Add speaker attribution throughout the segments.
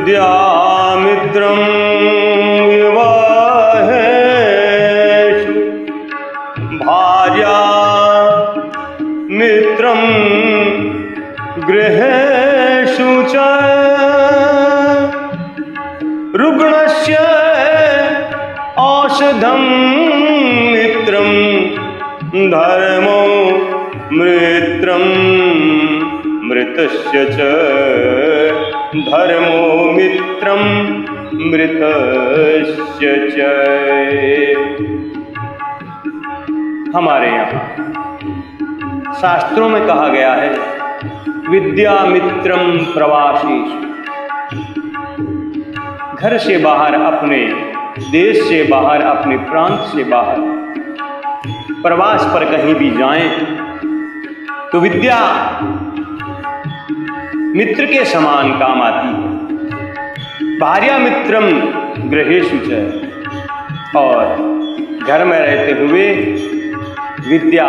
Speaker 1: विद्यामित्रं विवाहेषु भार्या मित्रं गृहेषु च रुग्णस्य औषधं मित्रं धर्मो मित्रं मृतस्य च धर्मो मित्रं मृतस्य च। हमारे यहाँ शास्त्रों में कहा गया है विद्यामित्रं प्रवासेषु, घर से बाहर, अपने देश से बाहर, अपने प्रांत से बाहर प्रवास पर कहीं भी जाएं तो विद्या मित्र के समान काम आती है। भार्या मित्रम गृहेषु च, और घर में रहते हुए विद्या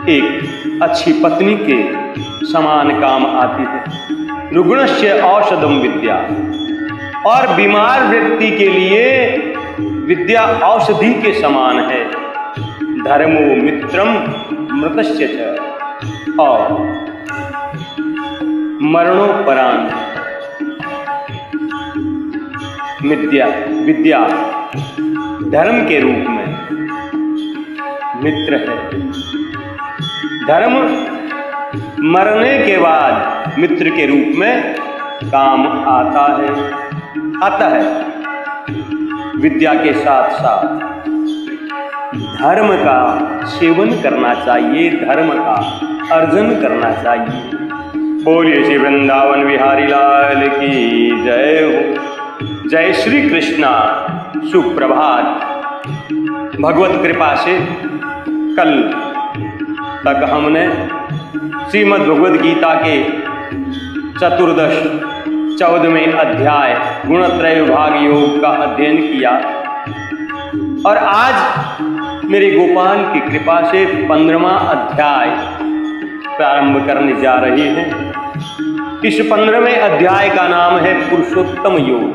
Speaker 1: एक अच्छी पत्नी के समान काम आती है। रुग्णस्य औषधम विद्या, और बीमार व्यक्ति के लिए विद्या औषधि के समान है। धर्मो मित्रम मृतस्य च, और मरणोपरांत विद्या धर्म के रूप में मित्र है। धर्म मरने के बाद मित्र के रूप में काम आता है। अतः विद्या के साथ साथ धर्म का सेवन करना चाहिए, धर्म का अर्जन करना चाहिए। बोलिए श्री वृंदावन बिहारी लाल की जय हो। जय श्री कृष्णा। सुप्रभात। भगवत कृपा से कल तक हमने श्रीमद् भगवद गीता के 14वें अध्याय गुणत्रय विभाग योग का अध्ययन किया, और आज मेरे गोपाल की कृपा से 15वां अध्याय प्रारंभ करने जा रहे हैं। इस 15वें अध्याय का नाम है पुरुषोत्तम योग।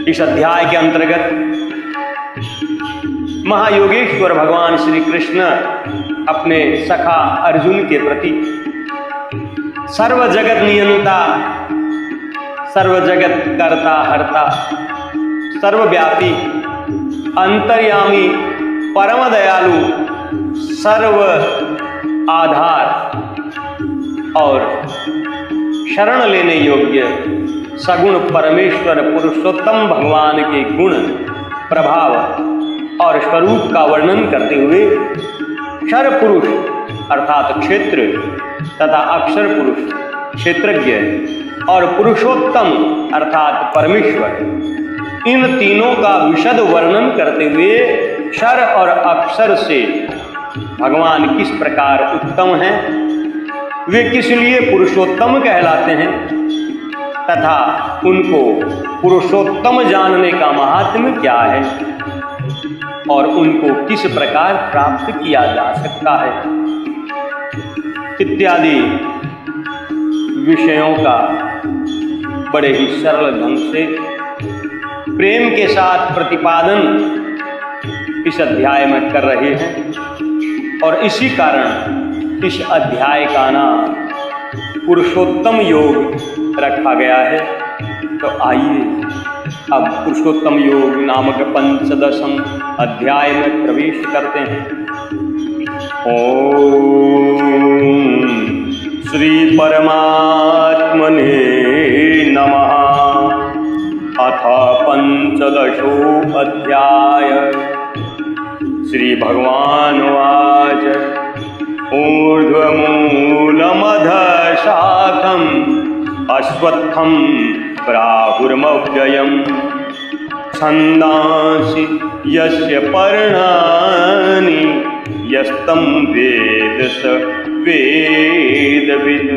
Speaker 1: इस अध्याय के अंतर्गत महायोगेश्वर भगवान श्री कृष्ण अपने सखा अर्जुन के प्रति सर्व जगत नियंता, सर्व जगत कर्ता हर्ता, सर्वव्यापी, अंतर्यामी, परम दयालु, सर्व आधार और शरण लेने योग्य सगुण परमेश्वर पुरुषोत्तम भगवान के गुण, प्रभाव और स्वरूप का वर्णन करते हुए क्षर पुरुष अर्थात क्षेत्र तथा अक्षर पुरुष क्षेत्रज्ञ और पुरुषोत्तम अर्थात परमेश्वर, इन तीनों का विशद वर्णन करते हुए क्षर और अक्षर से भगवान किस प्रकार उत्तम हैं, वे किस लिए पुरुषोत्तम कहलाते हैं तथा उनको पुरुषोत्तम जानने का महात्म्य क्या है और उनको किस प्रकार प्राप्त किया जा सकता है इत्यादि विषयों का बड़े ही सरल ढंग से प्रेम के साथ प्रतिपादन इस अध्याय में कर रहे हैं, और इसी कारण इस अध्याय का नाम पुरुषोत्तम योग रखा गया है। तो आइए अब पुरुषोत्तम योग नामक 15वें अध्याय में प्रवेश करते हैं। ओम श्री परमात्मने नमः। अथ 15 अध्याय। श्री भगवान उवाच ऊर्ध्वमूलमधशाखम् अश्वत्थं प्राहुर्मव्ययम् छन्दांसि यस्य पर्णानि यस्तं वेद स वेदविद्।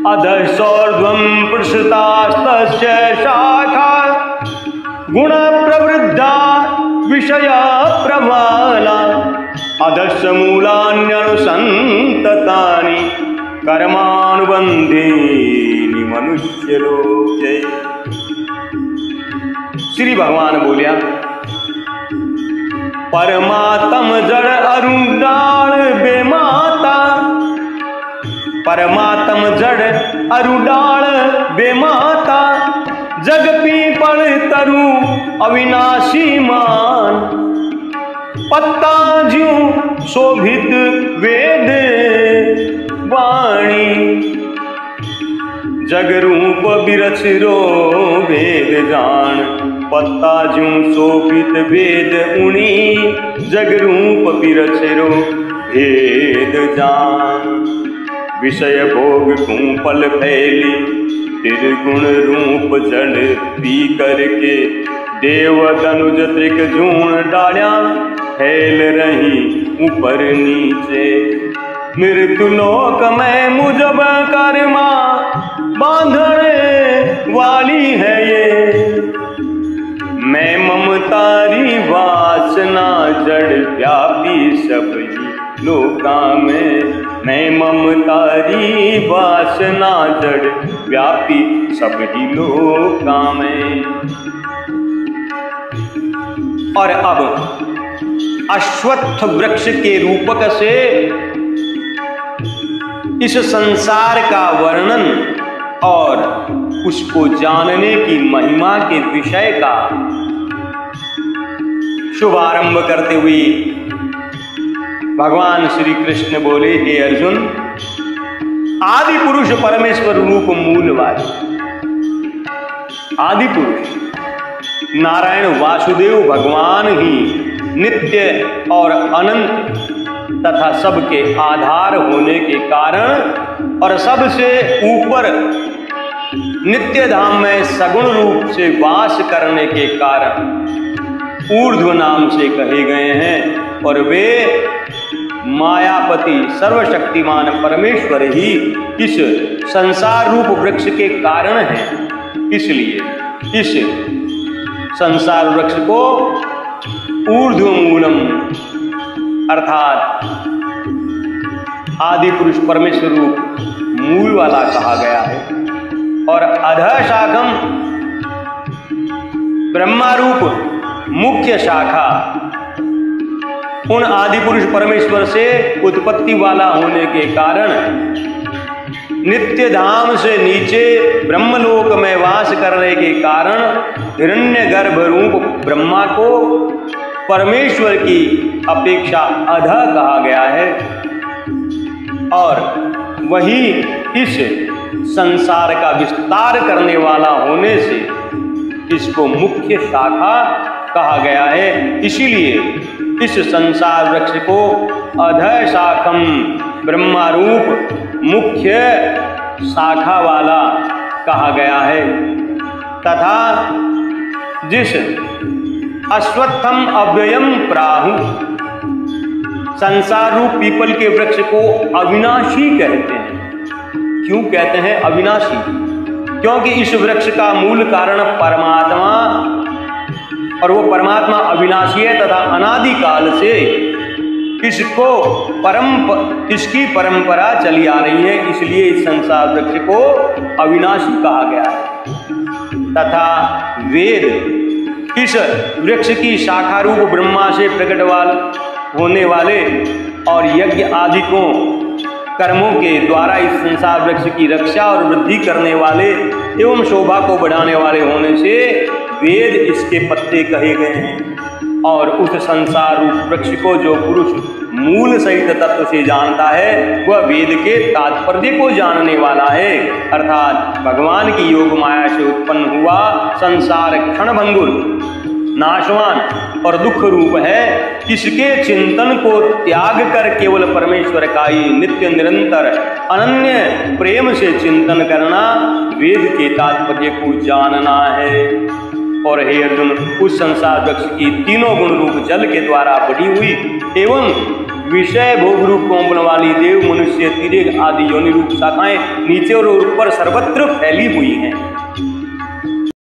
Speaker 1: अधश्चोर्ध्वं पृष्ठतास्तस्य शाखा गुणप्रवृद्धा विषया प्रवाला। अधश्च मूलान्यनुसन्ततानि कर्मानुबंधेनि मनुष्य लोके। श्री भगवान बोलिया, परमात्म जड़ अरुडाल बेमाता, परमात्म जड़ अरुडाल बेमाता, जग पीपल तरु अविनाशी मान, पत्ता ज्यों शोभित वेद वाणी, जग रूप बिरछ रो वेद जान, पत्ता ज्यों शोभित वेद उनी, जग रूप बिरछ रो भेद जान। विषय भोग कुंपल फैली, त्रिगुण रूप जड़ पी करके, देव धनुज त्रिक जूण डाल्या, फैल रही ऊपर नीचे। मृत्यु लोक में मुझब कर्मा, बांधने वाली है ये, मैं ममतारी वासना जड़ व्यापी सब ही लोका में, मैं ममतारी वासना जड़ व्यापी सब ही लोका में। और अब अश्वत्थ वृक्ष के रूपक से इस संसार का वर्णन और उसको जानने की महिमा के विषय का शुभारंभ करते हुए भगवान श्री कृष्ण बोले, हे अर्जुन, आदि पुरुष परमेश्वर रूप मूलवादी, आदि पुरुष नारायण वासुदेव भगवान ही नित्य और अनंत तथा सबके आधार होने के कारण और सबसे ऊपर नित्य धाम में सगुण रूप से वास करने के कारण ऊर्ध्व नाम से कहे गए हैं। और वे मायापति सर्वशक्तिमान परमेश्वर ही इस संसार रूप वृक्ष के कारण हैं। इसलिए इस संसार वृक्ष को ऊर्ध्व मूलम अर्थात आदि पुरुष परमेश्वर रूप मूल वाला कहा गया है, और अधः शाखम ब्रह्मा रूप मुख्य शाखा उन आदि पुरुष परमेश्वर से उत्पत्ति वाला होने के कारण नित्य धाम से नीचे ब्रह्मलोक में वास करने के कारण हिरण्यगर्भ रूप ब्रह्मा को परमेश्वर की अपेक्षा अधः कहा गया है। और वही इस संसार का विस्तार करने वाला होने से इसको मुख्य शाखा कहा गया है। इसीलिए इस संसार वृक्ष को अधः शाखम ब्रह्मा रूप मुख्य शाखा वाला कहा गया है। तथा जिस अश्वत्थम अव्ययम प्राहु संसार रूप पीपल के वृक्ष को अविनाशी कहते हैं। क्यों कहते हैं अविनाशी? क्योंकि इस वृक्ष का मूल कारण परमात्मा, और वो परमात्मा अविनाशी है तथा अनादि काल से इसकी परंपरा चली आ रही है। इसलिए इस संसार वृक्ष को अविनाशी कहा गया है। तथा वेद इस वृक्ष की शाखा रूप ब्रह्मा से प्रकट होने वाले और यज्ञ आदि को कर्मों के द्वारा इस संसार वृक्ष की रक्षा और वृद्धि करने वाले एवं शोभा को बढ़ाने वाले होने से वेद इसके पत्ते कहे गए हैं। और उस संसार रूप वृक्ष को जो पुरुष मूल सहित तत्व से जानता है वह वेद के तात्पर्य को जानने वाला है। अर्थात भगवान की योग माया से उत्पन्न हुआ संसार क्षणभंगुर, नाशवान और दुख रूप है। इसके चिंतन को त्याग कर केवल परमेश्वर का ही नित्य निरंतर अनन्य प्रेम से चिंतन करना वेद के तात्पर्य को जानना है। और हे अर्जुन, उस संसार वृक्ष की तीनों गुण रूप जल के द्वारा बढ़ी हुई एवं विषय भोग रूप कोमल वाली देव, मनुष्य, तिर्यक आदि योनि रूप शाखाएं नीचे और ऊपर सर्वत्र फैली हुई हैं।